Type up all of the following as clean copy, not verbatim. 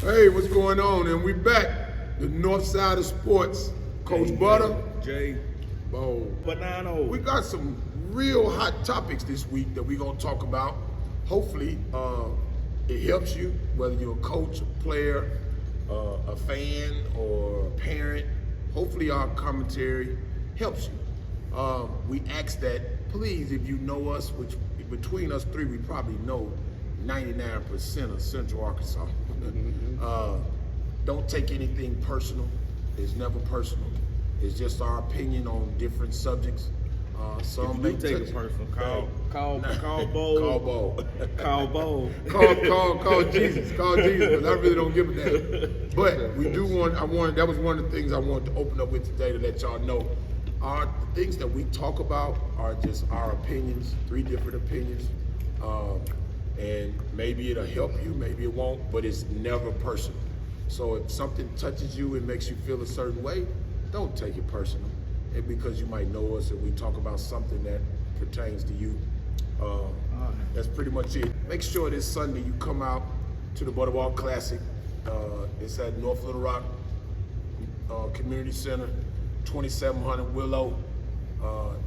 Hey, what's going on? And we back. The Nawfside of Sports. Coach Butter. Jay. Bo. Banano. We got some real hot topics this week that we're going to talk about. Hopefully, it helps you, whether you're a coach, a player, a fan, or a parent. Hopefully, our commentary helps you. We ask that, please, if you know us, which between us three, we probably know 99% of Central Arkansas. Don't take anything personal. It's never personal. It's just our opinion on different subjects. Some if may you take it personal. Call Bo. Call Bo. Call Bo. Call Jesus. Call Jesus, because I really don't give a damn. But we do that was one of the things I wanted to open up with today to let y'all know. The things that we talk about are just our opinions, 3 different opinions. And maybe it'll help you, maybe it won't, but it's never personal. So if something touches you and makes you feel a certain way, don't take it personal. And because you might know us and we talk about something that pertains to you, that's pretty much it. Make sure this Sunday you come out to the Butterball Classic. It's at North Little Rock Community Center, 2700 Willow,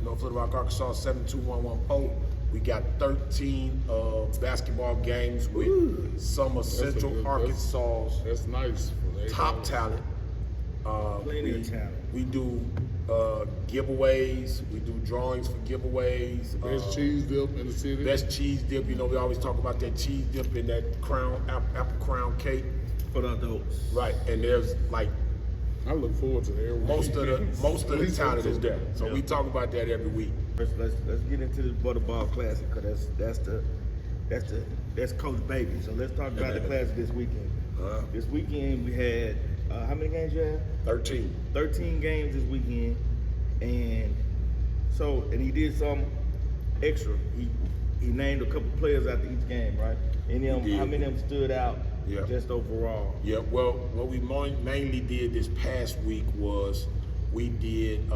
North Little Rock, Arkansas, 72114. We got 13 basketball games with some of Central Arkansas's that's nice. top talent. Plenty of talent. We do giveaways. We do drawings for giveaways. Best cheese dip in the city. Best cheese dip. You know, we always talk about that cheese dip in that apple crown cake. For the adults. Right, and there's like I look forward to every week. most of the talent is there. So Yeah. we talk about that every week. Let's get into this Butterball Classic, because that's Coach Baby. So let's talk about the Classic this weekend. This weekend we had how many games you had? 13. 13 games this weekend, and he did some extra. He named a couple players after each game, right? And them, how many of them stood out? Yeah. Just overall. Yeah, well, what we mainly did this past week was we did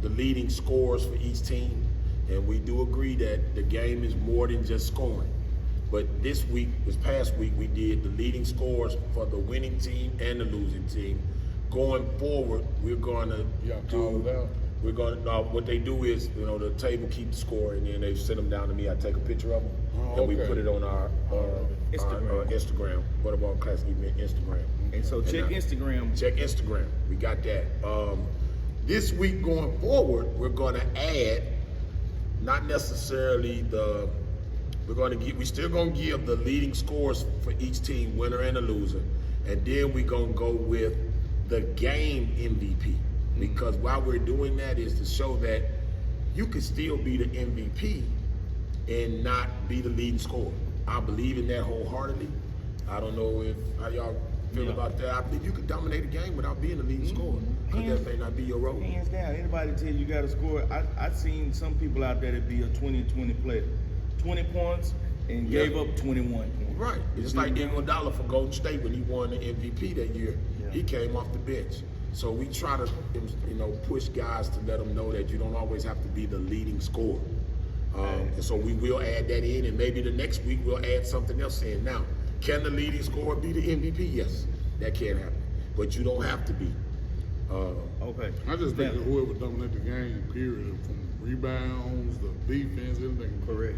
the leading scores for each team, and we do agree that the game is more than just scoring. But this past week, we did the leading scores for the winning team and the losing team. Going forward, we're going to what they do is, you know, the table keeps the score, and then they send them down to me. I take a picture of them, and we put it on our Instagram, Butterball Classic Event Instagram. And so check Instagram. Check Instagram. We got that. This week going forward, we're going to add, not necessarily we're still going to give the leading scores for each team, winner and a loser, and then we're going to go with the game MVP. Because why we're doing that is to show that you can still be the MVP and not be the leading scorer. I believe in that wholeheartedly. I don't know how y'all feel about that. I think you can dominate a game without being the leading scorer, because that may not be your role. Hands down. Anybody tell you got to score? I've seen some people out there that be a 20-20 player. 20 points and gave up 21 points. Right. It's like Iguodala for Golden State when he won the MVP that year. Yeah. He came off the bench. So we try to, push guys to let them know that you don't always have to be the leading scorer. And so we will add that in, and maybe the next week we'll add something else in. Now, can the leading scorer be the MVP? Yes, that can happen, but you don't have to be. Okay. I just think that whoever dominate the game, period, from rebounds, the defense, everything. Correct.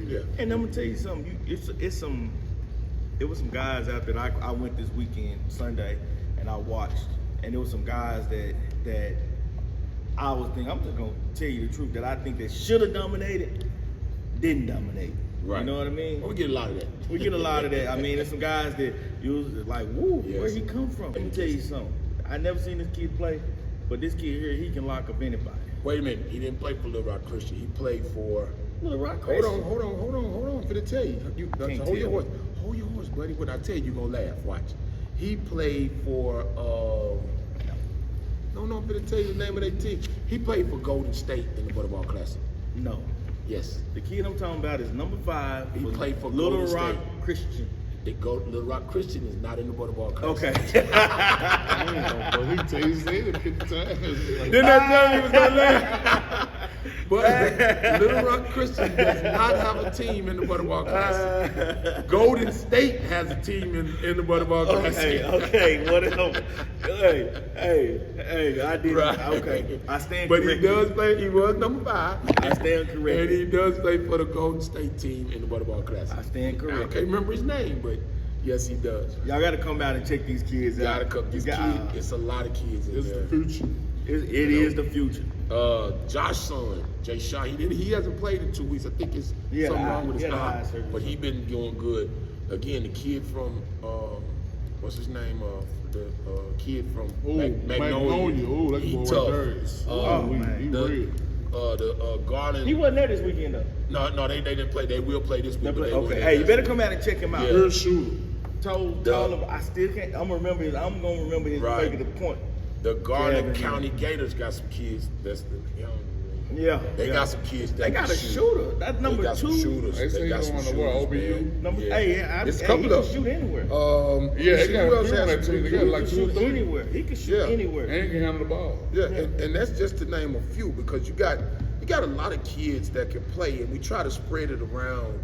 Yeah. And I'm gonna tell you something. It was some guys out there. I went this weekend, Sunday, and I watched, and there was some guys that I was thinking. I'm just gonna tell you the truth, that I think that should have dominated, didn't dominate. Right. You know what I mean? Well, we get a lot of that. We get a lot of that. I mean, there's some guys that you was like, woo, Yes. where he come from? Let me tell you something. I never seen this kid play, but this kid here, he can lock up anybody. Wait a minute. He didn't play for Little Rock Christian. He played for. Little Rock Hold Christian. on. I'm gonna tell you. Hold your horse. Hold your horse, buddy. When I tell you, you're gonna laugh. Watch. He played for. No, I'm gonna tell you the name of that team. He played for Golden State in the Butterball Classic. No. Yes. The kid I'm talking about is number 5. He played for Little Golden Rock State. Christian. Little Rock Christian is not in the Butterball Classic. Okay. But he said it 50 times. Didn't I tell you he was gonna laugh? But Little Rock Christian does not have a team in the Butterball Classic. Golden State has a team in the Butterball Classic. Okay, whatever. Hey, I did. Right. Okay, I stand But corrected. he does play. He was number 5. I stand And corrected. he does play for the Golden State team in the Butterball Classic. I stand I corrected. can't remember his name, but yes, he does. Y'all got to come out and check these kids Gotta out. come. This You got- kid, it's a lot of kids in It's there. the future. It is the future. Josh's son, Jay Shaw, he hasn't played in 2 weeks. I think it's Yeah, something the wrong eye- with his yeah, the eye, eye surgery. but he been doing good. Again, the kid from what's his name? The kid from Magnolia. Oh, that's he boy tough. right there. Oh, he man. real. The Garland. He wasn't there this weekend though. No, they didn't play. They will play this week. but they Okay, wasn't hey, you there. better come out and check him out. Yeah. Pure shooter. Told him I still can't. I'm gonna remember his Right. making the point. The Garland Yeah, County Gators got some kids. That's the Yeah, They got some kids that They got can a shoot. shooter. That's They number got some 2. shooters. They say he got don't some want to wear shooters, OBU. man. Number, Yeah. hey, It's a he couple can of shoot them. anywhere. Yeah, they got a else few on has that some team. They good got like kids. 2 or 3. Anywhere. He can shoot Yeah. anywhere. And he can handle the ball. Yeah, and that's just to name a few because you got a lot of kids that can play, and we try to spread it around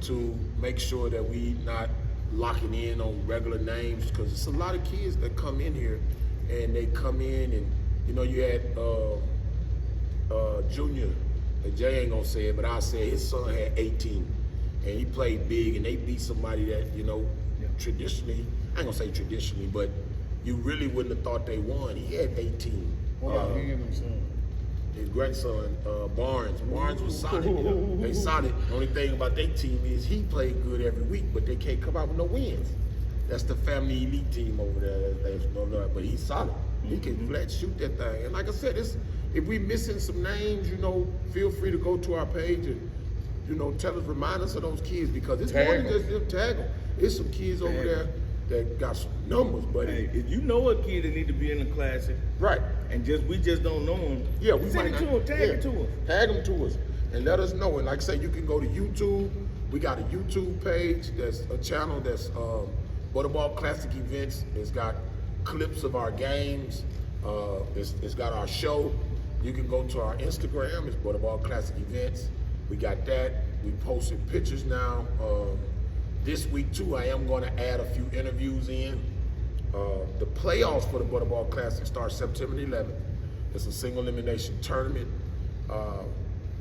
to make sure that we not locking in on regular names because it's a lot of kids that come in here, and they come in and you had Junior. And Jay ain't gonna say it, but I'll say his son had 18, and he played big, and they beat somebody that traditionally, I ain't gonna say traditionally, but you really wouldn't have thought they won. He had 18. Wow, he and them son. His grandson, Barnes. Barnes was solid. They solid. The only thing about their team is he played good every week, but they can't come out with no wins. That's the family elite team over there. But he's solid. He can flat shoot that thing. And like I said, if we missing some names, feel free to go to our page and tell us, remind us of those kids because it's more than just them tag them. There's some kids over there that got some numbers, buddy. Hey, if you know a kid that need to be in the classic, Right. and we just don't know him, Yeah, we send might it to not- him, tag yeah. it to him. Tag them to us and let us know. And like I say, you can go to YouTube. We got a YouTube page. That's a channel that's Butterball Classic Events. It's got clips of our games. It's got our show. You can go to our Instagram. It's Butterball Classic Events. We got that. We posted pictures now. This week too, I am going to add a few interviews in. The playoffs for the Butterball Classic start September 11th. It's a single elimination tournament.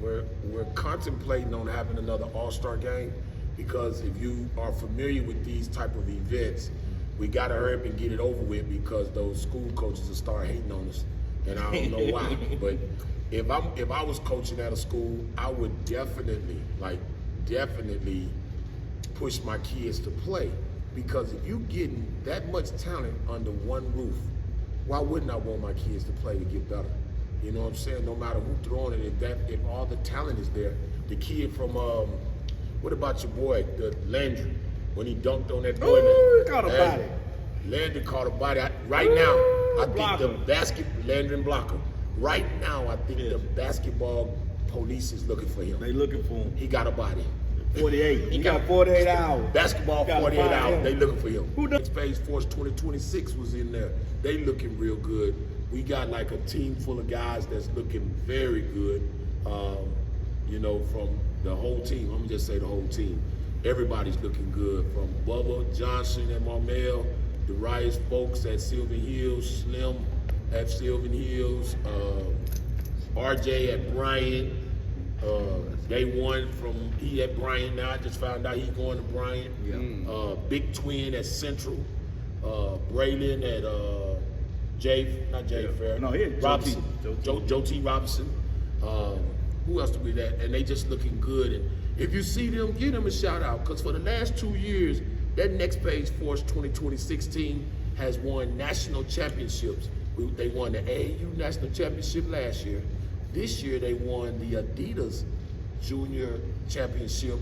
We're contemplating on having another All-Star game because if you are familiar with these type of events, we got to hurry up and get it over with because those school coaches will start hating on us, and I don't know why. But if I was coaching at a school, I would definitely push my kids to play because if you getting that much talent under one roof, why wouldn't I want my kids to play to get better? You know what I'm saying? No matter who throwing it, if all the talent is there, the kid from what about your boy, the Landry, when he dunked on that boy? Ooh, he caught a body. Landry caught a body. Right now, I think Blocker. Landry and Blocker. Right now, I think the basketball police is looking for him. They looking for him. He got a body. 48. He got- got 48 hours. Basketball Gotta 48 find hours. him. They looking for him. Who does- Next Page Force 2026 was in there. They looking real good. We got like a team full of guys that's looking very good. From the whole team. I'm gonna just say the whole team. Everybody's looking good. From Bubba Johnson at Marmel, Darius Folks at Sylvan Hills, Slim at Sylvan Hills, RJ at Bryant. Day one he at Bryant now. I just found out he's going to Bryant. Yeah. Big Twin at Central. Braylon at not Jay Fair. No, he at Robinson. Joe T. Joe T. Robinson. Who else do we that? And they just looking good. And if you see them, give them a shout out. Because for the last 2 years, that Next Page Force 2026 team has won national championships. They won the AAU national championship last year. This year they won the Adidas Junior Championship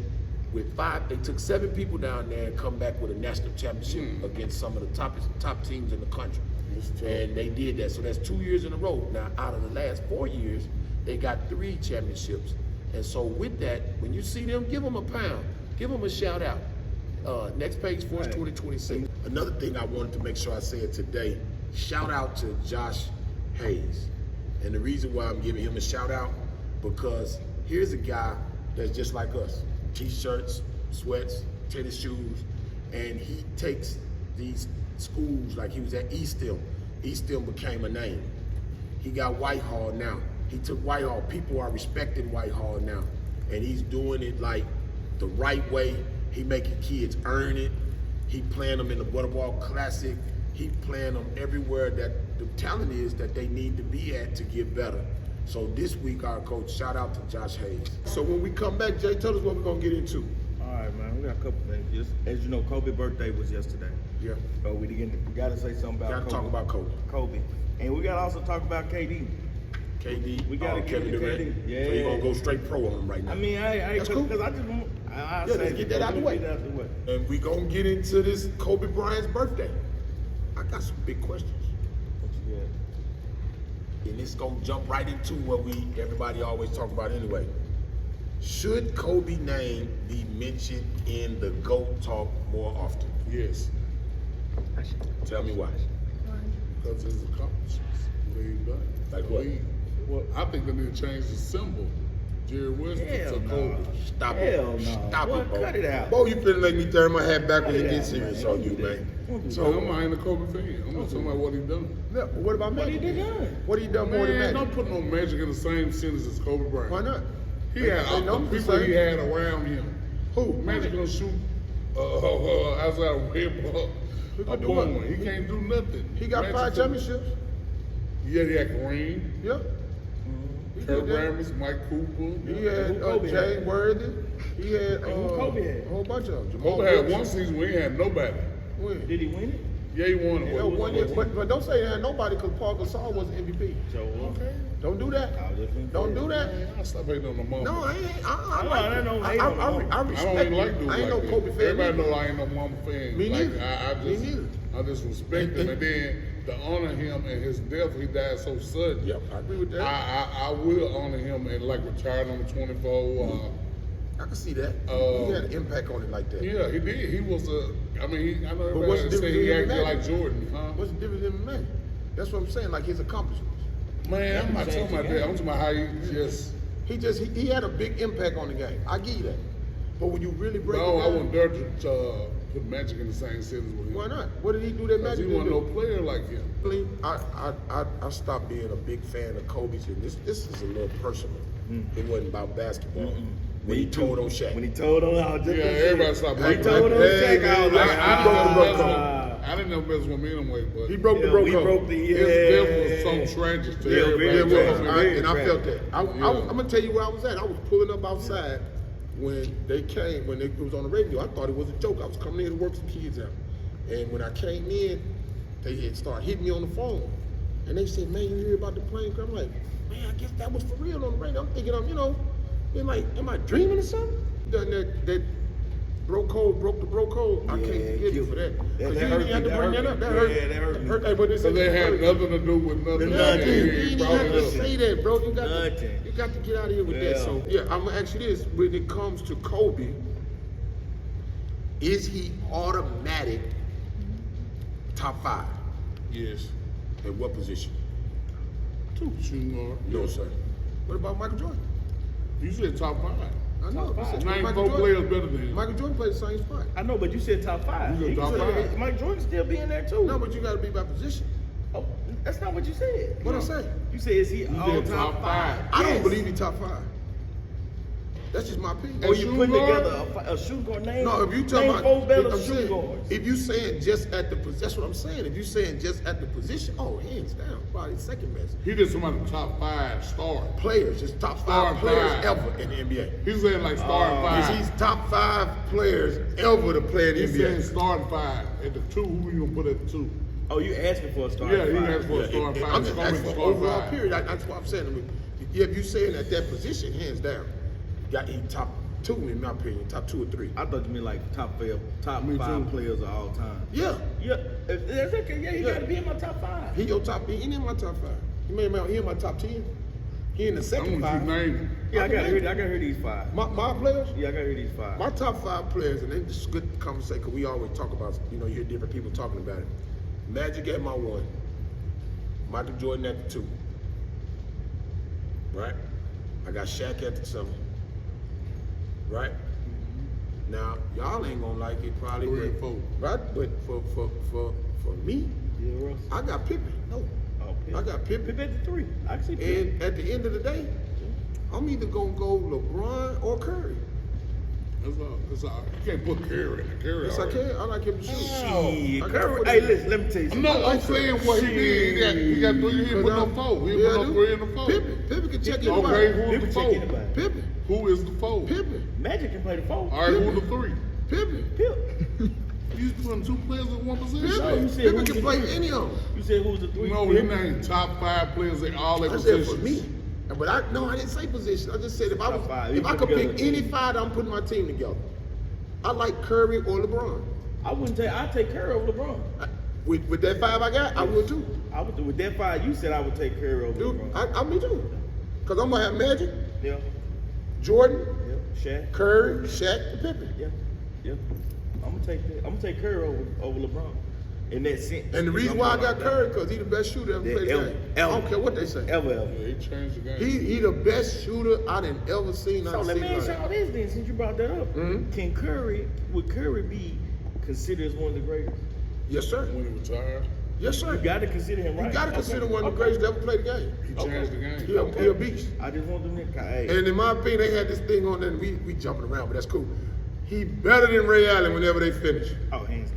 with 5. They took 7 people down there and come back with a national championship against some of the top teams in the country. And they did that. So that's 2 years in a row. Now, out of the last 4 years, they got 3 championships. And so with that, when you see them, give them a pound. Give them a shout out. Next Page Force 2026. Another thing I wanted to make sure I said today, shout out to Josh Hayes. And the reason why I'm giving him a shout out, because here's a guy that's just like us. T-shirts, sweats, tennis shoes, and he takes these schools like he was at Eastham. Eastham became a name. He got Whitehall now. He took Whitehall. People are respecting Whitehall now. And he's doing it like the right way. He making kids earn it. He playing them in the Butterball Classic. He playing them everywhere that the talent is that they need to be at to get better. So this week, our coach, shout out to Josh Hayes. So when we come back, Jay, tell us what we're gonna get into. All right, man. We got a couple things. Just, as you know, Kobe's birthday was yesterday. Yeah. So we gotta say something about Gotta Kobe. talk about Kobe. Kobe. And we gotta also talk about KD. KD, We gotta Kevin get Durant. KD. Yeah. So you're gonna go straight pro on him right now. I mean, That's cool. because I just want Yeah, let's get that out the way. Get that out the way. And we gonna get into this Kobe Bryant's birthday. I got some big questions. What you got? And it's gonna jump right into what everybody always talk about anyway. Should Kobe name be mentioned in the GOAT talk more often? Yes, Tell me why. because his accomplishments, what he done. Like what? Well, I think they need to change the symbol. Jerry West Hell to no. Kobe. Stop Hell it. no. Stop Boy, it, Bo. cut it out. Bo, you finna make me turn my hat back when Cut you it get out, serious man. on you, Don't do man. Don't do So I'm behind the Kobe fan. I'm just talking about what he done. Yeah, but what about Magic? he done? What he done more than Man, Magic? don't put no Magic in the same sentence as Kobe Bryant. Why not? He had They know the the people he same. had around him. Who? Magic gonna shoot outside of He a gonna do bomb. what? He can't do nothing. He got Magic 5 can- championships. Yeah, he had Kareem, Yeah. He Kurt did that. Rambis, Mike Cooper. He had Who Kobe Jay had? Worthy. He had Who Kobe had? a whole bunch of them. Jamal Kobe had Brooks. one season where he had nobody. When? Did he win it? Yeah, he won it. Yeah, one year, but don't say he had nobody because Paul Gasol was MVP. So, Okay. Don't do that. I was just gonna Don't say do that. Man, I stop hating on the mama. No, I ain't. I No, like I it. don't I hate on respect I don't it. even like dudes I ain't like no that. Kobe fan. Everybody either. know I ain't no mama fan. Me like, neither. I Me just, neither. I just respect him. And then to honor him and his death, he died so sudden. Yep, I agree with that. I will honor him and like retire number 24. I can see that. He had an impact on it like that. Yeah, he did. He was a. I mean, I know But what's everybody the say difference he between acted him and like Magic? Jordan, huh? What's the difference in man? That's what I'm saying. Like his accomplishments. Man, I'm not Changed talking about the that. game. I'm talking about how he just. He had a big impact on the game. I give you that. But when you really break No, it I down, wouldn't dare to put Magic in the same sentence with him. why not? What did he do that Because Magic he didn't wasn't no do? player like him. Really, I stopped being a big fan of Kobe's, and this is a little personal. It wasn't about basketball. When he told on Shaq. When he told on, I was just Yeah, gonna say- everybody stopped When he liking told him. on Shaq, I was like, I broke the bro code. I didn't know mess with me anyway, but He broke the Yeah, bro we code. broke the his death was so tragic to Yeah, everybody. very It was, tragic. and I felt that. I'm Yeah. gonna tell you where I was at. I was pulling up outside when they came, when it was on the radio. I thought it was a joke. I was coming in to work some kids out, and when I came in, they had started hitting me on the phone, and they said, "Man, you hear about the plane crash?" I'm like, "Man, I guess that was for real on the radio." I'm thinking, being like, "Am I dreaming or something?" That broke the bro code. I Yeah, can't forgive you for that. that 'Cause you hurt didn't me, have to that bring hurt that up. me. That hurt. Yeah, that hurt me. Hey, but they So said they it had hurt. nothing to do with nothing. Nothing. You He ain't even brought have it to up. say that, bro. You Nothing. got to get out of here with that. Yeah. So yeah, I'm gonna ask you this: when it comes to Kobe, is he automatic top 5? Yes. At what position? Shooting guard. No, sir. What about Michael Jordan? You said top 5. I know. Top I said five. Name Michael 4 Jordan. players better than him. Michael Jordan played the same spot. I know, but you said top 5. You said top five. Mike Jordan still be in there too. No, but you got to be by position. Oh, that's not what you said. What I say? You said is he all said top top 5? five. I don't believe he top 5. That's just my opinion. Or you shooting put guard? together a shooting guard name? No, if you talking name about, 4 better I'm shooting saying, guards. if you saying just at the position, that's what I'm saying. If you saying just at the position, oh, hands down, probably second best. He did some of the top 5 stars. Players, just top 5 Star players five. ever in the NBA. He's saying like starting 5. He's top 5 players ever to play in the He's saying NBA. starting 5. At the 2, who you gonna put at the 2? Oh, you asking for a starting Yeah, he five. asked for a starting 5. I'm just asking for overall five. period. That's what I'm saying. I mean, yeah, if you saying at that position, hands down, he top 2 in my opinion, top 2 or 3. I thought you meant like top Me 5 too. players of all time. Yeah, Yeah, if that's okay. Yeah, he Yeah. got to be in my top 5. he your top. He ain't in my top 5. He in my top 10. He in the I second want you 5. to name him. Yeah, I Okay. got to hear these 5. My players. Yeah, I got to hear these 5. My top 5 players, and it's good conversation because we always talk about, you hear different people talking about it. Magic at my 1, Michael Jordan at the 2, right? I got Shaq at the 7. Right? Now, y'all ain't gonna like it probably. 3 and but- 4. Right? But for me, Yeah, Russ. I got Pippen. No. Oh, Pippen. I got Pippen. Pippen at the 3. I can see Pippen. And at the end of the day, I'm either gonna go LeBron or Curry. That's all. You can't put Curry in the Curry. Yes, I already. can. I like him to shoot. Shit, I gotta Curry. put Hey, him- listen, let me tell you something. No, I'm saying what he did. He got 3. He didn't put no 4. He didn't put no 3 in the 4. Pippen can check Okay, anybody. who is Pippen the check 4? anybody. Pippen. Who is the 4? Pippen. Magic can play the 4. All right, who the 3? Pippen. Pip. You putting 2 players in one position? No, you Pippen. said Pippen who's can the play 3? any of them. You said who's the 3? No, he named top 5 players in all their I said positions. for me. But I didn't say position. I just said if I Top 5. was, You if I put could together pick a team. any 5, I'm putting my team together. I like Curry or LeBron. I wouldn't take. I'd take Curry over LeBron. With that 5 I got, I would too. I would with that 5. You said I would take Curry over Dude, LeBron. me too. Cause I'm gonna have Magic, Yeah. Jordan, Yeah. Shaq. Curry, Shaq, and Pippen. Yeah. Yeah. I'm gonna take that. I'm gonna take Curry over LeBron. In that sense. And the reason why I got Curry, because he's the best shooter ever Yeah, played the ever, game. ever. I don't care what they say. Ever. Yeah, he changed the game. He the best shooter I done ever seen. So let me ask y'all this then, since you brought that up. Mhm. Would Curry be considered as one of the greatest? Yes, sir. When he retired, Yes, sir. You gotta consider him, right? You gotta Okay. consider one of the Okay. greatest to ever play the game. he changed the game. He a beast. I just want them to hey. And in my opinion, they had this thing on there, and we jumping around, but that's cool. He better than Ray Allen whenever they finish. Oh, hands down.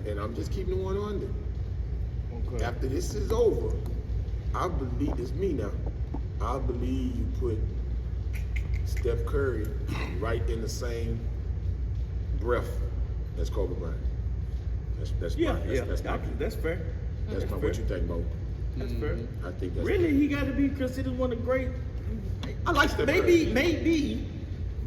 And I'm just keeping the one on there. Okay. After this is over, I believe, it's me now, I believe you put Steph Curry right in the same breath as Kobe Bryant. That's Yeah, my, yeah. that's my, That's fair. that's my, fair. what you think, Mo? That's fair. I think that's Really, he got to be considered one of the great. I like Steph Curry. Maybe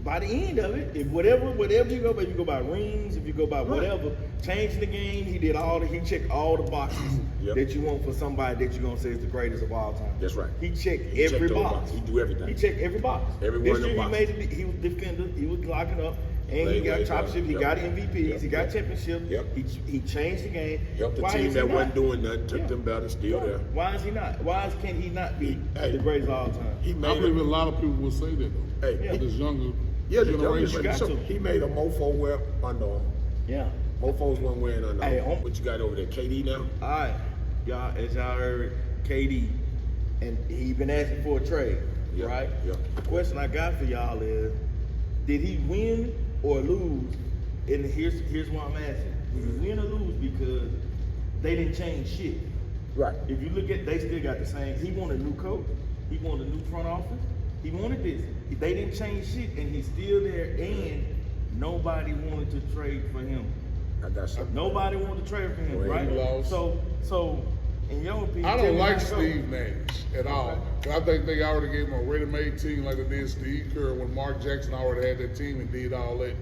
by the end of it, if whatever you go by, if you go by rings, if you go by whatever, changing the game, he checked all the boxes Yep. that you want for somebody that you're gonna say is the greatest of all time. That's right. He checked He every checked all the box. boxes. He do everything. He checked every box. Every this one of year them he boxes. made it. He was defender. He was locking up, and Play he got way championship. better. He Yep. got MVPs. Yep. He got Yep. championship. Yep. He changed the game. Helped the Why team is he that not? wasn't doing nothing, took Yeah. them better, still Yeah. there. Why is he not? Can he not be Hey. the greatest of all time? He I made believe a a, lot of people will say that though. hey, Yeah. This younger yeah, the generation. you got so to. he made a mofo wear Under Armour. Yeah. Mofos wasn't wearing Under Hey, Armour. What you got over there, KD now? All right, y'all. As y'all heard, KD, and he been asking for a trade, Yeah, right? yeah. The question I got for y'all is, did he win or lose? And here's why I'm asking: did he win or lose because they didn't change shit? Right. If you look at, they still got the same. He wanted a new coach. He wanted a new front office. He wanted this. They didn't change shit, and he's still there. And nobody wanted to trade for him. I got something. Nobody wanted to trade for him, Well, right? he lost. So, in your opinion, I tell don't me like how it go. Steve Nash at all. 'Cause I think they already gave him a ready-made team like they did Steve Kerr when Mark Jackson already had that team and did all that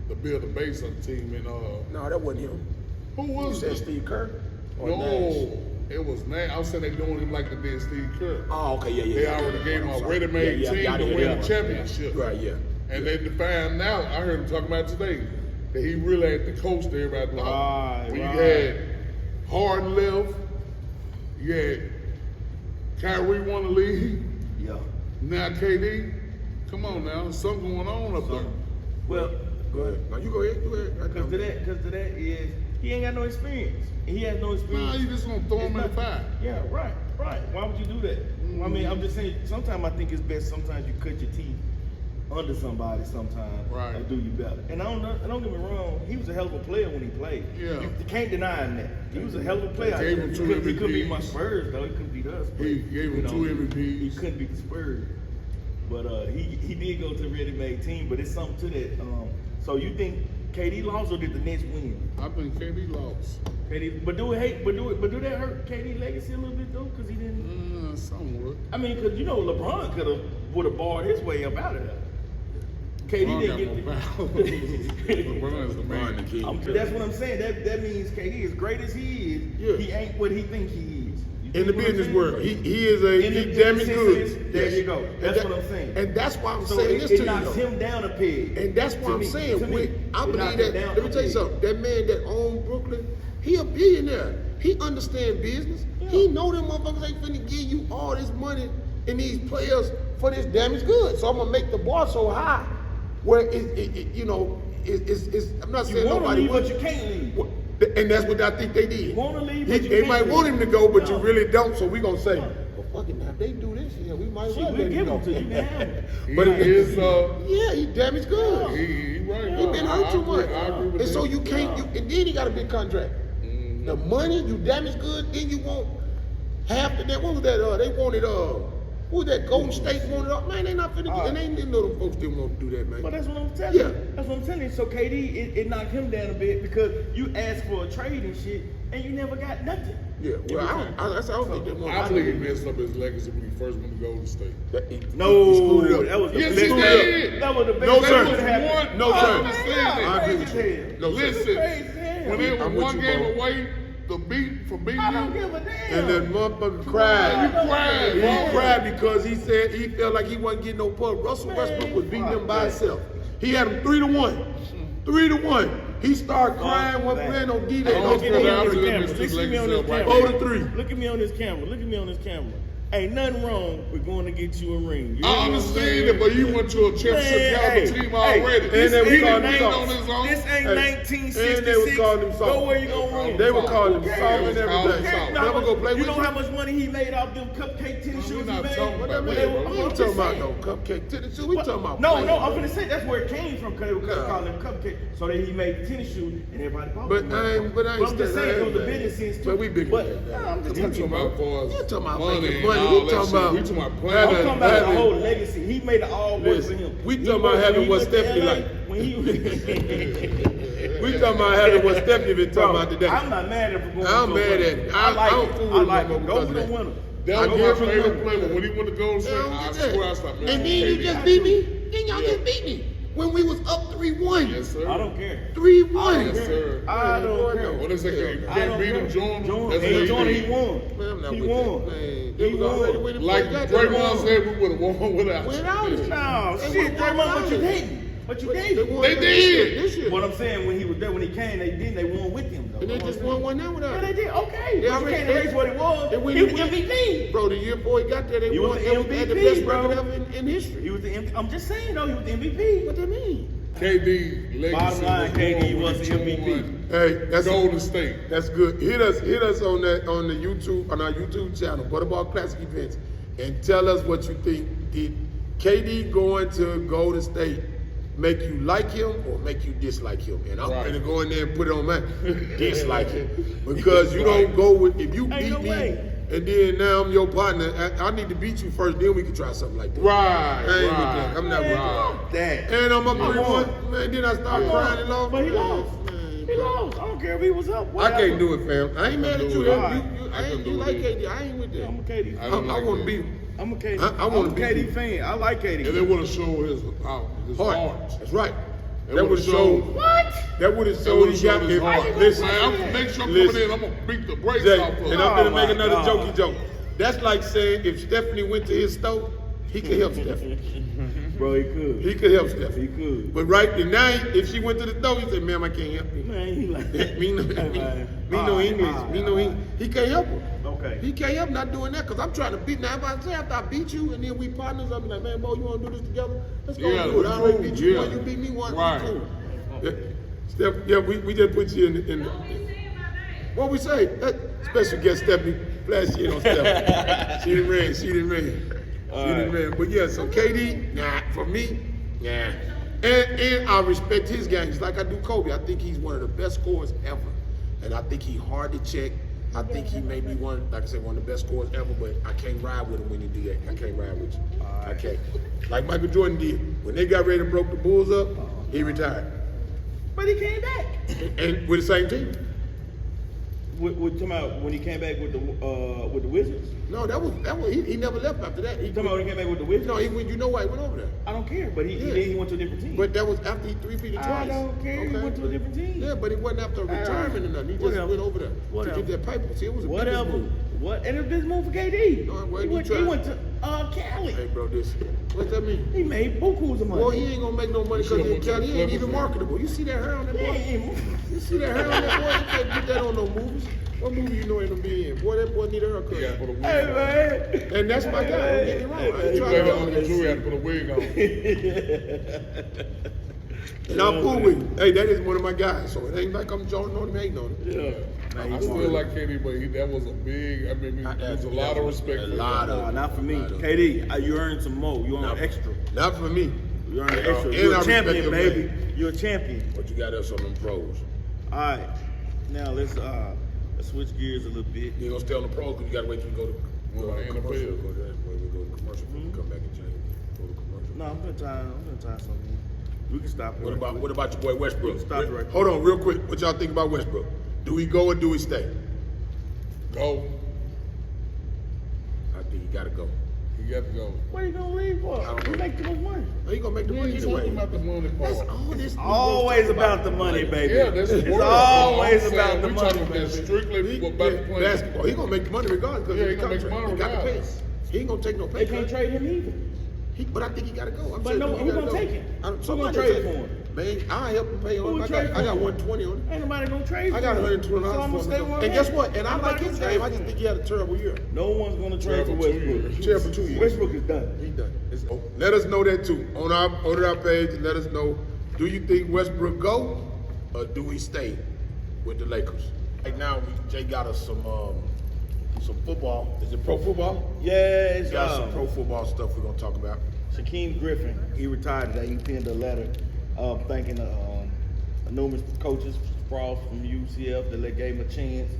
to build the base of the team. And No, that wasn't him. who You was said it? Steve Kerr? Or No, Nash? it was Nash. I was saying they doing him like they did Steve Kerr. Oh, okay, yeah. They yeah, already yeah, gave him I'm a sorry. ready-made Yeah, team yeah, to yeah, win yeah. the championship. Right, yeah. And they found out, I heard him talking about today, that he really had to coach everybody. Right, When right. you had Harden left, you had Kyrie won the league, Yeah. now KD. Come on now, something going on up there. Well, Go ahead. No, you go ahead. Go ahead. I because to that is he ain't got no experience. He has no experience. Nah, you just gonna throw him in the fire. Yeah, right. Why would you do that? I mean, I'm just saying. Sometimes I think it's best. Sometimes you cut your teeth under somebody. Sometimes, Right. to do you better. And I don't get me wrong. He was a hell of a player when he played. Yeah. You can't deny him that. He was a hell of a player. Gave him He two couldn't beat my MVPs. Spurs though. He couldn't beat us. but, He gave him you know, 2 MVPs. He couldn't beat the Spurs. But he did go to a ready-made team. But it's something to that. So you think KD lost or did the Nets win? I think KD lost. KD, but do that hurt KD legacy a little bit though? Because he didn't. Somewhat. I mean, because LeBron would have barred his way up out of there. KD LeBron didn't got get more LeBron is the man. the king. That's what I'm saying. That means KD, as great as he is, Yeah. he ain't what he thinks he is. You In the dig what I'm business saying? world, he is a In the he damn business good. sense, there you go. That's what I'm saying. And that's why I'm So saying it, this it to you. knocks though. him down a peg. And that's To what I'm me, saying. to me. I It believe knocked him that. down Let me a tell you peg. something. That man that owned Brooklyn, he a billionaire. He understand business. Yeah. He know them motherfuckers ain't finna give you all this money and these players for this damaged goods. So I'm gonna make the bar so high where you know, it's I'm not saying You want to nobody leave, would. but you can't leave. And that's what I think they did. You want to leave, but you They can't might leave. want him to go, but you No. really don't. So we gonna say, well, fuck it, now if they do this, yeah, we might as well We'll let him give go. them to you. You can have them. But it is, is, yeah, he damaged goods. he right. He been hurt too much. I agree with And so that. you can't, and then he got a big contract. The money, you damaged good, then you want half of that. What was that? They wanted, who was that? Golden State wanted up. Man, they not finna do, and they didn't know them folks didn't want to do that, man. But that's what I'm telling Yeah. you. That's what I'm telling you. So KD, it knocked him down a bit because you asked for a trade and shit, and you never got nothing. Yeah, well, I don't think they want I believe he messed up his legacy when he first went to Golden State. No, he screwed it up. that was the Yes, best. he did. That was the best. No, thing sir. that could happen. No, sir. understand that. I agree with Crazy you. as hell. No, sir. Listen, Crazy as hell. when they were I'm with one you, game bro. away from beating I don't you, give a damn. And then motherfucker cried. You cried, He bro. cried because he said he felt like he wasn't getting no pub. Russell Westbrook was beating him by himself. He had him 3-1. 3-1. He started crying, wasn't playing on D-Day. Oh, Those okay. four I down was three. looking at Listen to me on this Right. camera. 4-3. Look at me on this camera. Look at me on this camera. Ain't nothing wrong with going to get you a ring. You know I what I'm understand saying? it, but you went to a championship caliber team already. This And they ain't was calling him nine- soft. on his own. This ain't Hey, 1966. and they was calling him soft. Go where you gonna run. They were calling him Who soft cares? and Who everything. cares? Never go play You with know you. how much money he made off them cupcake tennis We're shoes he not made? talking What about that that, mean? bro. We ain't talking about no cupcake tennis shoes. We talking about No, playing. no, I'm gonna say that's where it came from because they were calling them cupcake. So that he made the tennis shoes and everybody bought But them. I ain't I'm just saying it was a man. business sense too. But we bigger But than that. nah, I'm just We telling you, talking bro. about for us You talking about money making and money. all We that talking shit. about- We talking about I'm playing. talking about the having- whole legacy. He made it all work for Listen, him. we He talking went- about having when he what went to Stephanie LA, like. When he We talking about having what Stephanie been talking Bro, about today. I'm not mad at him for going I'm to mad a at winner. it. I like I don't it. fool I with like him it. no Go more with the because of winner. That I was give my him favorite money. play, but when he went to Golden State, I don't I get that. swear I stopped And messing then you with just KD. beat me. Then y'all Yeah. just beat me. When we was up 3-1. Yes, sir. I don't care. 3-1. Yes, sir. I don't care. What they say, you I can't don't beat care. him, join him. That's Hey, what Jordan, he he won. Man, I'm not He with won. that. Man, He they was already won. winning. Like Got Draymond that. said, we would have won without Without you. it. No, They shit, won Draymond, but you without it. didn't. But you didn't. won They did. this year. What I'm saying, when he was there, when he came, they didn't. They won with him, though. And they just won one now without Yeah, it. they did. Okay. They But you already- can't erase what it was. And when He was he went- MVP. Bro, the year before he got there, they He was won. the They had the MVP, best bro. record ever in history. He was the MVP. I'm just saying, though, he was the MVP. What that mean? KD legacy Bottom line, KD was the won MVP. Hey, that's Golden State. That's good. Hit us on the YouTube on our YouTube channel, Butterball Classic Events, and tell us what you think. Did KD going to Golden State make you like him or make you dislike him? And I'm Right. gonna go in there and put it on my dislike him because you don't go with if you Ain't beat no me way. and then now I'm your partner. I need to beat you first, then we can try something like that. Right, I ain't with right. that. I'm not with Right. that. That. And I'm up He 3-1. won. Man, then I start He crying won. and lost. But he Man, lost. man, He bro. lost. I don't care if he was up. I can't do it, fam. I ain't mad at you. All right. I ain't you like KD. I ain't with that. I'm a KD. I don't I like want to that. beat him. I'm a KD. I wanna I'm a beat KD you. fan. I like KD. And they would have showed his Heart. heart. That's right. They That would would've have showed. showed- What? That would have They showed would he have got showed his it. heart. Listen, Man, I'm make sure I'm listen. coming in. I'm gonna beat the brakes Jay, off of and him. I'm gonna Oh make my another God. jokey joke. That's like saying if Stephanie went to his store, he could help Stephanie. Bro, he could. He could help He Stephanie. could. But right and now, if she went to the store, he said, "Ma'am, I can't help you." Man, he like Me no, me no English. Me no English. He can't help her. Okay. He can't help not doing that because I'm trying to beat. Now, if I say after I beat you and then we partners, I'm like, man, boy, you want to do this together? Let's go Yeah, do it. I already cool. beat you Yeah. one, you beat me one. Right. Cool. Yeah, Steph, yeah, we just put you in the what we say? Special guest Stephanie. Flash shit on Stephanie. She didn't ran. She didn't ran. She didn't ran. But yeah, so KD, nah, for me, nah. And I respect his game just like I do Kobe. I think he's one of the best scorers ever. And I think he's hard to check. I think he may be one, like I said, one of the best scorers ever, but I can't ride with him when he do that. I can't ride with you. I can't. Like Michael Jordan did. When they got ready to broke the Bulls up, he retired. But he came back. And with the same team. What talking about when he came back with the Wizards? No, that was he never left after that. He You talking about when he came back with the Wizards? No, he went, you know why he went over there. I don't care, but Yeah. then he went to a different team. But that was after he three-peated twice. I don't care. He went to a different team. Yeah, but it wasn't after retirement or nothing. He just Whatever. went over there Whatever. to get that paper. See, it was a Whatever. business move. What? And it's this move for KD. No, it wasn't. He went He tried. to Cali. Hey, bro, this What's that mean? He made bukus of money. Boy, he ain't gonna make no money because he ain't even marketable. You see that hair on that boy? You see that hair on that boy? You can't get that on no movies. What movie you know him to be in? Boy, that boy need a haircut. He got to put a wig Hey, on. man. And that's my guy. Don't get me wrong. I ain't He trying played to on the Drew, had to put a wig on. And I'm cool with him. Hey, that is one of my guys. So it ain't like I'm joking on him, hating on him. Yeah. I still like KD, but that was a big, I mean, there's a lot of respect for him. Not for me. KD, you earned some more. You earned extra. Not for me. You earned And, extra. and You're I a champion, respect baby. him, man. You're a champion. What you got else on them pros? All right. Now let's switch gears a little bit. You ain't gonna stay on the pros because you gotta wait till you go to NFL. commercial. Go to that. When we go to commercial, before we come back and change. Go to commercial. No, I'm gonna tie something. We can stop it. What about your boy Westbrook? Stop it right Hold on, real quick. What y'all think about Westbrook? Do we go or do we stay? Go. I think he gotta go. He got to go. What are you gonna leave for? I don't You know. make too much money. He gonna make the We money ain't either way. talking about the money That's part. all this. Always about the money, baby. Yeah, that's the It's word. always I'm about saying the we money, talking baby. strictly about the plan. Basketball. He gonna make the money regardless because Yeah, of he the gonna make contract. money He got to pay. regardless. He ain't gonna take no pay. They can't cut. trade him either. But I think he gotta go. I'm But saying no, he who gotta gonna go. take him? Who Somebody gonna trade take for him. him? Man, I help him pay Who on. would I trade got for him? 120 on it. Ain't nobody gonna trade I got for him. $120 So I'm for gonna stay him. where And I'm guess at. what? And I I'm like not his gonna game. trade I just think he had a terrible year. No one's gonna trade for Terrible 2 Westbrook. years. Terrible 2 years. Westbrook is done. He done. Let us know that too on our page, and let us know. Do you think Westbrook go, or do we stay with the Lakers? Right now, Jay got us some football. Is it pro football? Yeah, it's Got some pro football stuff we're gonna talk about. Shaquem Griffin. He retired today. He penned a letter thanking numerous coaches, Frost from UCF that gave him a chance.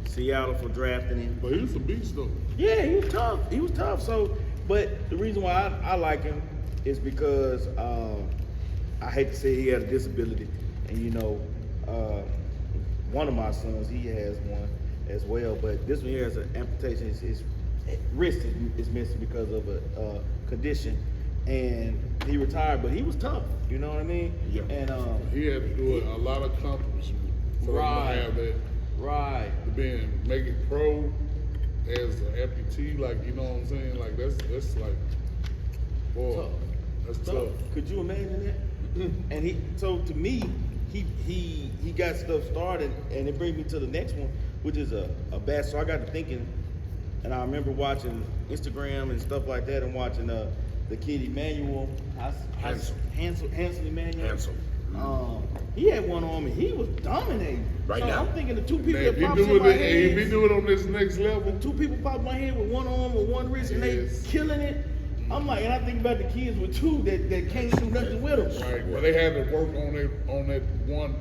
Seattle for drafting him. But he was a beast though. Yeah, he was tough. He was tough. So, but the reason why I like him is because I hate to say he had a disability, and you know, one of my sons he has one as well. But this one here has an amputation. His wrist is missing because of a condition, and he retired. But he was tough. You know what I mean? Yeah. And He had to do a lot of accomplishment for Right. him to have that. right. To make it pro as an amputee, like, you know what I'm saying? Like that's like, boy, Tough. that's So, tough. could you imagine that? And so to me, he got stuff started, and it brings me to the next one, which is a basketball. So I got to thinking, and I remember watching Instagram and stuff like that, and watching the kid Emmanuel, Hansel Emmanuel. Hansel. He had one arm and he was dominating. Right so now. I'm thinking the two people Man, that if he pops do in my it, if he head, do it on this next level, two people pop my head with one arm or one wrist and Yes. they killing it. I'm like, and I think about the kids with two that can't do nothing with them. right? But they had to work on that one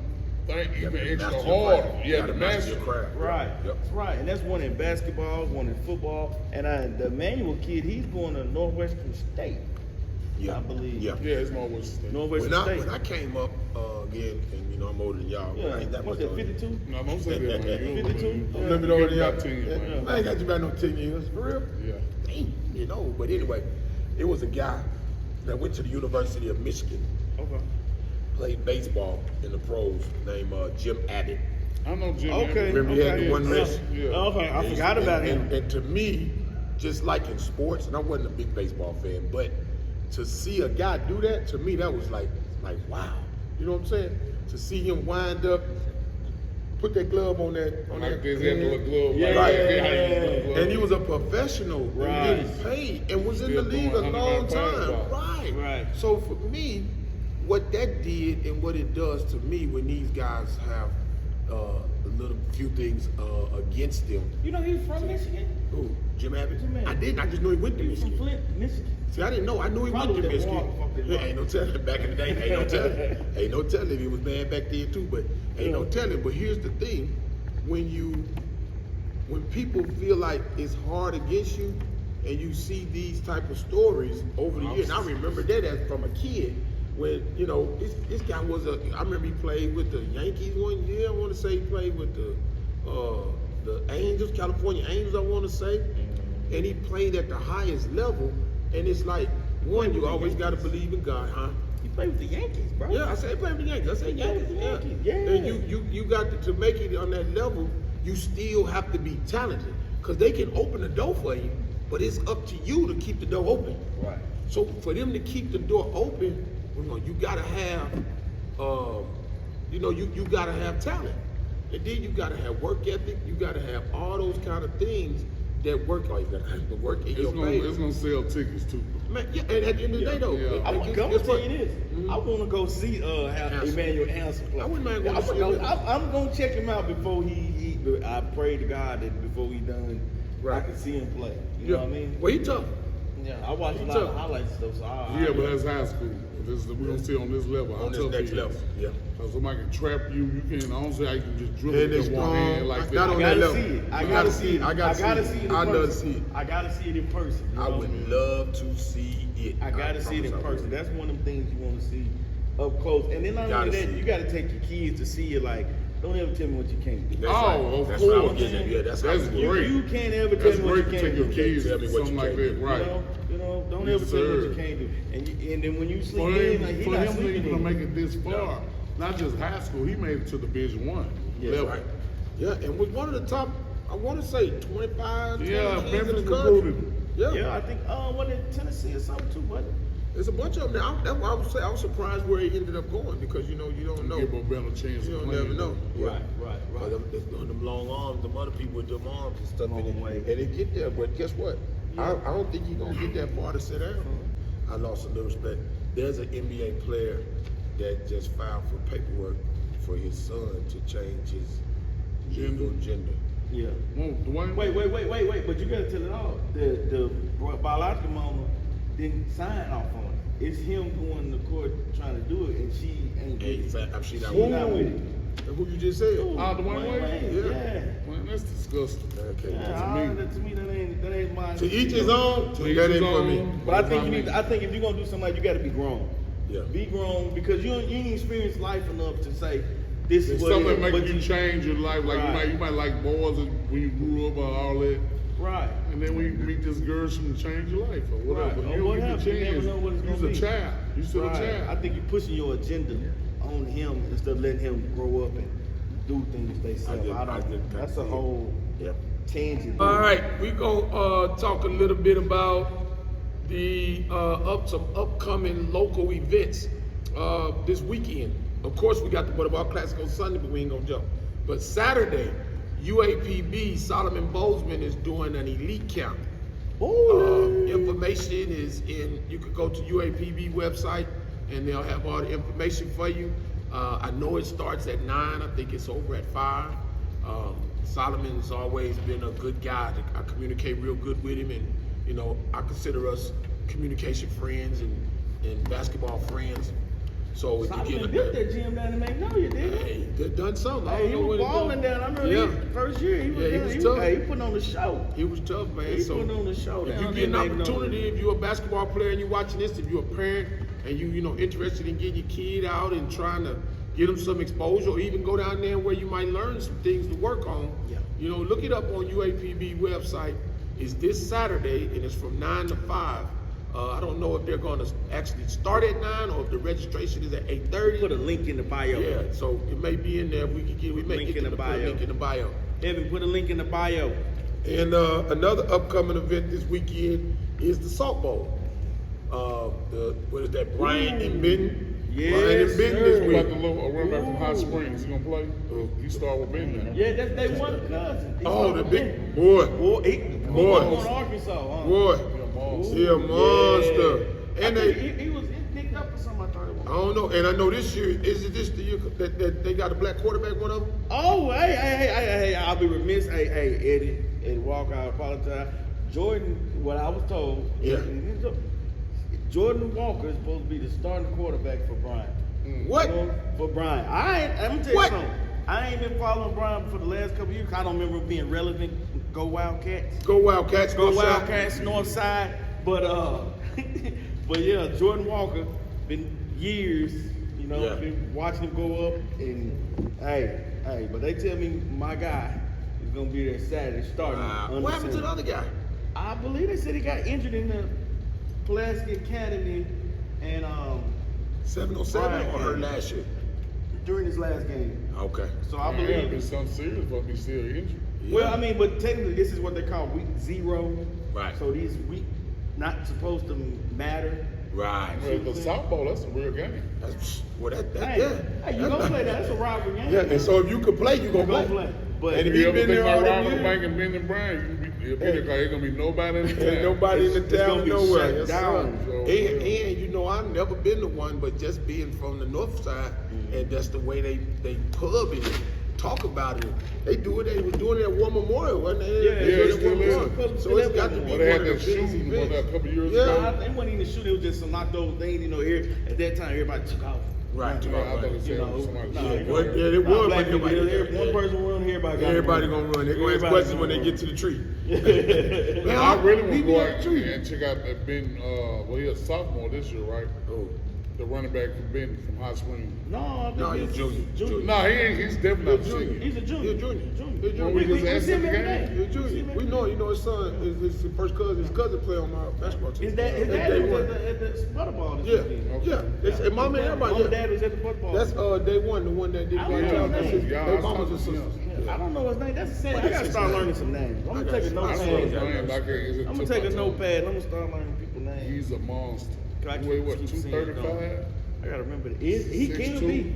thing even to extra master your hard. craft. You Yeah, gotta to master master. your craft. Right, Yep. right, and that's one in basketball, one in football, and the Emmanuel kid, he's going to Northwestern State, Yeah. I believe. Yeah. Yeah, it's more was. Northwestern When State. I came up again, and you know I'm older than y'all. but I Yeah, ain't that what's much that? older. 52. No, don't say that, man. You don't 52? believe. Yeah. A little bit older than y'all. About 10, man. I ain't got you about no 10 years. For real? Yeah. Dang, you know. But anyway, it was a guy that went to the University of Michigan, Okay. played baseball in the pros, named Jim Abbott. I know Jim. Okay. Remember he had the one wrist? Yeah. Okay, I forgot about him. And to me, just like in sports, and I wasn't a big baseball fan, but to see a guy do that, to me, that was like wow. You know what I'm saying? To see him wind up, put that glove on that. Like this, he had the little glove. Yeah, like right. that. He had the little glove. And he was a professional, Right. and getting paid, and was in the Still league a doing long 100 time. pound Right. Right. So for me, what that did and what it does to me when these guys have a little few things against them. You know he's from Michigan? Who? Jim Abbott? Jim Abbott. I didn't. I just knew he went to He was from Michigan. Flint, Michigan. See, I didn't know. I knew he Probably went to that Michigan. water fucked him Yeah, up. ain't no telling. Back in the day, ain't no telling. Ain't no telling. He was bad back then too, but ain't no telling. But here's the thing: when people feel like it's hard against you, and you see these type of stories over the years, and I remember that as from a kid. When, you know, this guy was I remember he played with the Yankees one year. I want to say he played with the Angels, California Angels, I want to say. And he played at the highest level. And it's like, one, you always got to believe in God, huh? He played with the Yankees, bro. Yeah, I say he played with the Yankees. I say Yankees, with the yeah. Yankees, yeah. And you got to make it on that level, you still have to be talented. Because they can open the door for you, but it's up to you to keep the door open. Right. So for them to keep the door open, you gotta have, you gotta have talent, and then you gotta have work ethic. You gotta have all those kind of things that work. You gotta have the work in your favor. It's gonna sell tickets too. Man, yeah, and at the end of the day, though, Yeah. I'm gonna tell you this. I want to go see Emmanuel Hansen play. I wouldn't mind going to see him. I'm gonna check him out before he. I pray to God that before he done, I can see him play. You know what I mean? Well, he tough. Yeah, I watch a lot of highlights and stuff. So Yeah, but that's high school. We're gonna see on this level. On this next level, yeah. So somebody can trap you. You can. I don't say I can just dribble And with it's one hand like that. not on that level. I gotta see it. I gotta see it. I'd love to see it. I gotta see it in person. You know I what would mean? love to see it. I gotta see it in promise I person. would. That's one of the things you want to see up close. And then not Gotta only see that, it. you gotta take your kids to see it. Like, don't ever tell me what you can't do. That's Oh, right. of That's what I was course. getting at. Yeah, that's That's great. You can't ever tell That's me what great you to can't take do. your kids Tell me to what something you like can't that, right? Don't Yes, ever tell me what sir. you can't do. And then when you For sleep in, like, he him not to sleeping even in. make it this far, not just high school, he made it to Division I Yeah, level. Right. Yeah, and was one of the top, I want to say 25, Yeah, 20 teams in Memphis the country. recruited. Yeah. Yeah, I think one in Tennessee or something too, but There's a bunch of them now. That's why I was surprised where he ended up going because you don't know. Give him a better chance You of don't playing. never know. right. But them long arms, them other people with them arms and stuff, Long way. and it get there. But guess what? I don't think he's gonna get that far to sit down. I lost a little respect. There's an NBA player that just filed for paperwork for his son to change his legal gender. yeah. Well, Dwayne, Wait, but you gotta tell it all. The biological mama didn't sign off on it. It's him going to court trying to do it, and she ain't with it. I'm sure She not with it. Who you just said? Dwayne Wade? Yeah. Man, that's disgusting. Okay. To me, that ain't mine. To each his own. To each That his ain't for me. own. But I think if you're gonna do something like, you got to be grown. Yeah. Be grown because you ain't experienced life enough to say this is It's what something it is. making you change your life. Like Right. you might like boys when you grew up or all that. Right. And then when you meet this girl, she can change your life or whatever. Right. You Or don't get whatever. the You never chance. know what it's gonna You're be. a child. You still a Right. child. I think you're pushing your agenda on him instead of letting him grow up and do things themselves. That's a whole tangent. All right, we gonna talk a little bit about the some upcoming local events this weekend. Of course, we got the Butterball Classic on Sunday, but we ain't gonna jump. But Saturday, UAPB Solomon Bozeman is doing an elite camp. Information is in. You could go to UAPB website, and they'll have all the information for you. I know it starts at 9. I think it's over at 5. Solomon's always been a good guy. I communicate real good with him, and I consider us communication friends and basketball friends. So if you Solomon get built that gym down in Magnolia, didn't he? hey, they've done something. I Hey, don't he know was what he balling done. down. I remember Yeah. first year he was Yeah, he down. was tough. He putting on the show. He was tough, man. He So putting on the show if down you get an in Magnolia. opportunity, if you're a basketball player and you're watching this, if you're a parent and you interested in getting your kid out and trying to get them some exposure, or even go down there where you might learn some things to work on. Yeah. Look it up on UAPB website. It's this Saturday and it's from 9 to 5. I don't know if they're going to actually start at 9 or if the registration is at 8:30. Put a link in the bio. Yeah, so it may be in there. We may Link get in to the put a bio. link in the bio. Evan, put a link in the bio. And another upcoming event this weekend is the Salt Bowl. What is that? Brian and Ben. Yes, Brian and Ben sir. this About week. the little running back from Hot Ooh. Springs. He gonna play? You start with Ben now. Yeah, they won cousin. Oh, the big boy. Boy, Boy. on Arkansas. Huh? Boy. monster. He a monster. And I think they, he was picked up for something. I thought it was. I don't know. And I know this year, is it this the year that they got a black quarterback, one of them? Oh, hey, I'll be remiss. Hey, Eddie Walker, I apologize. Jordan, what I was told, Yeah. Jordan Walker is supposed to be the starting quarterback for Bryant. What? For Bryant. I'm gonna tell What? you something. I ain't been following Bryant for the last couple of years. I don't remember him being relevant. Go Wildcats. Go Wildcats. Go Northside. Wildcats, Northside. But but yeah, Jordan Walker, been years, Yeah. been watching him go up, and hey, but they tell me my guy is gonna be there Saturday starting. under What happened to center. the other guy? I believe they said he got injured in the Pulaski Academy and 707 Brian or her County. last year? during his last game. Okay. So I Man, believe. been something serious, but be still injured. Well, I mean, but technically this is what they call week 0. Right. So these week not supposed to matter. Right. Well, the softball, that's a real game. That's well, that Hey, yeah. hey, you gonna play that? That's a rivalry game. Yeah, and so if you can play, you gonna Gonna play. play. But And if You you ever been think there all about them robbing the bank years, and bending Brian, you be there ain't gonna be nobody in the town. ain't nobody in the It's town gonna be nowhere. shut Yes, down. sir. So, And you know, I've never been to one, but just being from the north side, and that's the way they pub it, talk about it. They do it. They were doing it at War Memorial, wasn't they? Yeah, They yeah, did it at still War is. Memorial. So it's got to be Well, they had one of that the biggest shooting one events. a couple years Yeah. ago. Nah, it wasn't even a shoot. It was just some knocked-over things. You know, here at that time, everybody took off. Right. Yeah, I thought it You said know, somebody nah, shooting. you know, Well, yeah, it nah, was, black but people, nobody- one yeah. person run, everybody got Everybody gonna run. They gonna ask Everybody questions when gonna they run. get to the tree. Man, I really want we to be go at out the tree. and check out that Ben. Well, he's a sophomore this year, right? Oh. The running back from Ben from High Springs. No, No, he's junior. Junior. No, he ain't. He's definitely not a He's senior. He's a junior. He's a junior. Junior. He's a Well, junior. we just We asked see him him the every game. day. He's a junior. We know, you know his son is his first cousin. His cousin play on my basketball team. His dad That's was day one. at the Butterball this Yeah, weekend. yeah. It's, and mama and everybody. Mom and Yeah. dad was at the football. That's day one, the one that did I my don't know job. his That's name. his, Yeah, they I mamas and was talking sisters. to him. I don't know his name. That's sad. What I is gotta his start name? learning some names. I'm gonna take a I know his notepad. name. Like it's I'm gonna take a notepad. I'm gonna start learning people's names. He's a monster. I He weigh what? keep seeing it 235. I gotta remember that. He can 6'2". be.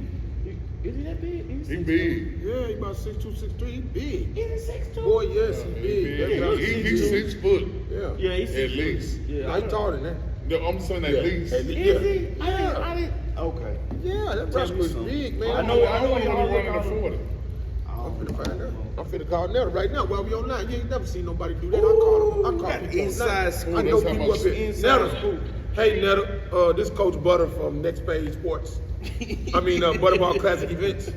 Is he that big? He 6'2". big. Yeah, he about 6'2", 6'3". He big. Is he 6'2"? Boy, yes, he big. That's about He's 6'2". 6 foot. Yeah. Yeah, he's At 6'2". least. Yeah, No, he taller than that. No, I'm saying at Yeah. least. At least. Is he? Yeah. I didn't. Okay. Yeah, that Tell rascal me is something. big, man. I know he y'all only running look the 40. I'm finna find out. I'm finna call Netta right now while we online. You ain't never seen nobody do that. Ooh, I call got people. inside scoop. I know That's how people much up here. inside Netta. scoop. Hey Netta, this Coach Butter from Next Page Sports. I mean Butterball Classic Events.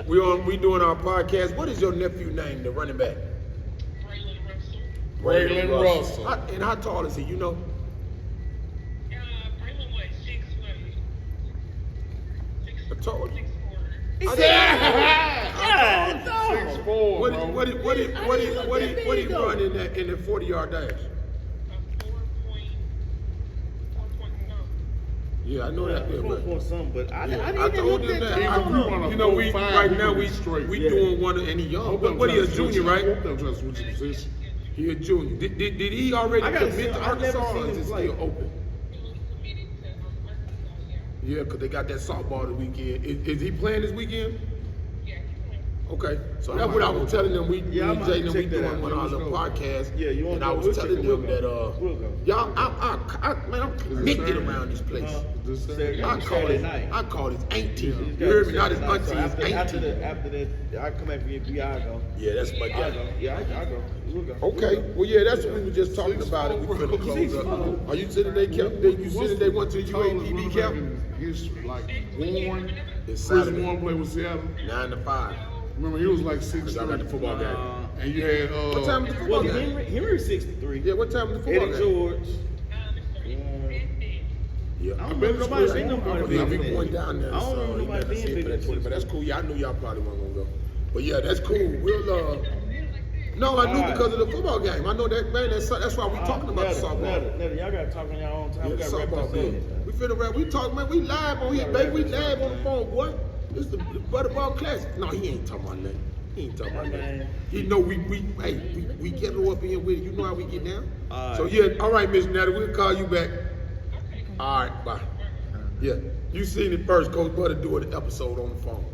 We doing our podcast. What is your nephew name, the running back? Braylon Russell. And how tall is he? You know? Braylon, what, 6 I told you. He I said, told you. 6'4", bro. What he run in that 40-yard dash? 4.9. Yeah, I know that. Yeah, but something, but I I didn't told look him that. that. Even we run a You know, we 4.5, right we now can we be straight. we Yeah. doing one and he young. What he a junior, I right? hope they'll try to switch the position. He a junior. Did he already I gotta commit see- to I've never Arkansas or seen is him it play. still open? He was committed to Arkansas, yeah. Yeah, because they got that softball this weekend. Is he playing this weekend? Yeah, he went. Okay, so that's what I was telling them. We Yeah, I me and might Jay, them, we check that doing out. one on the Let's go. podcast. Yeah, you wanna and I go? was We'll telling check it. them We'll that go. We'll go. y'all, man, I'm connected around this place. This Saturday- I call Saturday it, night. I call it auntie. It's You heard me? gotta Not his be Saturday night, auntie, so his after auntie. after that, I come back for you. I go. Yeah, that's my I guy. go. Yeah, I go. We'll go. Okay, well, yeah, that's what we were just talking about. It. We finna close 6'4". up. Are you sitting there, camp? You sitting there went to the UAPB camp? He's like Warren. It's Chris Saturday, Warren played with Seattle. 9 to 5. Remember, he was like 6'3". Cause I got the football game. And you had What time is the football Well, game? Henry 63. Yeah, what time is the football Eddie game? George. Yeah, I I don't bet remember it's nobody cool. seeing nobody Yeah, we being going there. down there. I don't so remember you nobody gotta being see it big for that in 20, but that's cool. Yeah, I knew y'all probably weren't gonna go. But yeah, that's cool. We'll No, I knew Alright. because of the football game. I know that man. That's why we talking about the softball. Netta, y'all gotta talk on your own time. Yeah, We the gotta wrap softball this bill. up. We finna rap. We talk, man. We live on here, baby. We live on the phone, boy. This is the Butterball Classic. No, he ain't talking about nothing. He ain't talking about nothing. Man. He know we get her up in here with it. You know how we get down. Alright. So yeah, all right, Miss Netta, we'll call you back. All right, bye. Yeah, you seen it first, Coach Butter doing an episode on the phone.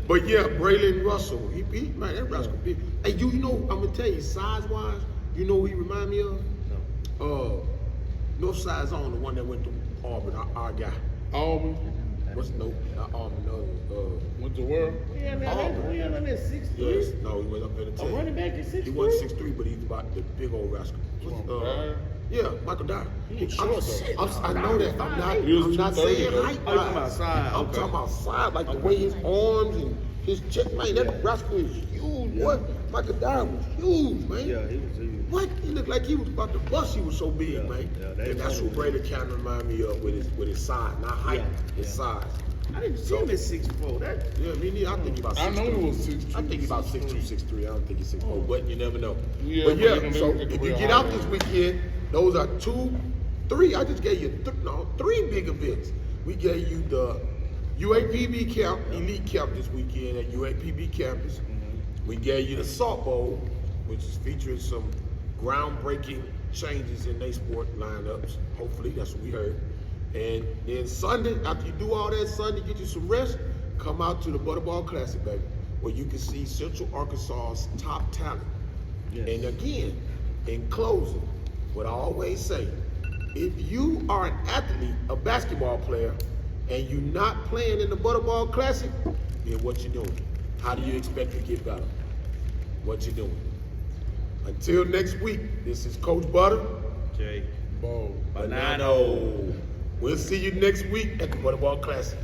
But yeah, Braylon Russell, he man, that rascal big. Hey, you know, I'm gonna tell you, size-wise, you know who he remind me of? No. Northside Zone, the one that went to Auburn, our guy. Auburn. What's no? Not Auburn, no. Went to where? We had him at 6'3". Yes, no, he went up in the A team. running back at 6'3"? He wasn't 6'3", but he's about the big old rascal. Dyer? Yeah, Michael Dyer. was short, though. I know that. He was I'm not 230, saying though. height. Oh, you talking about size, I'm okay. talking about size, like the way his arms and his chest. Man, that rascal is huge. What? Michael Dyer was huge, man. Yeah, he was huge. What? He looked like he was about to bust. He was so big, Yeah, man. yeah, that And that's is what Brady kind of remind me of with his size, not height, Yeah, his yeah. size. I didn't see him at 6'4". That Yeah, me neither. I think he about 6'2". I know he was 6'2". I think he about 6'2", 6'3". I don't think he's 6'4", but you never know. Yeah, but but yeah, you don't so know if the you real get out height. this weekend, those are 3. I just gave you 3 big events. We gave you the UAPB camp, elite camp this weekend at UAPB campus. We gave you the softball which is featuring some groundbreaking changes in their sport lineups. Hopefully, that's what we heard. And then Sunday, after you do all that Sunday, get you some rest, come out to the Butterball Classic, baby, where you can see Central Arkansas's top talent. Yes. And again, in closing, what I always say, if you are an athlete, a basketball player, and you're not playing in the Butterball Classic, then what you doing? How do you expect to get better? What you doing? Until next week, this is Coach Butter. Jay. Ball. Banano. We'll see you next week at the Butterball Classic.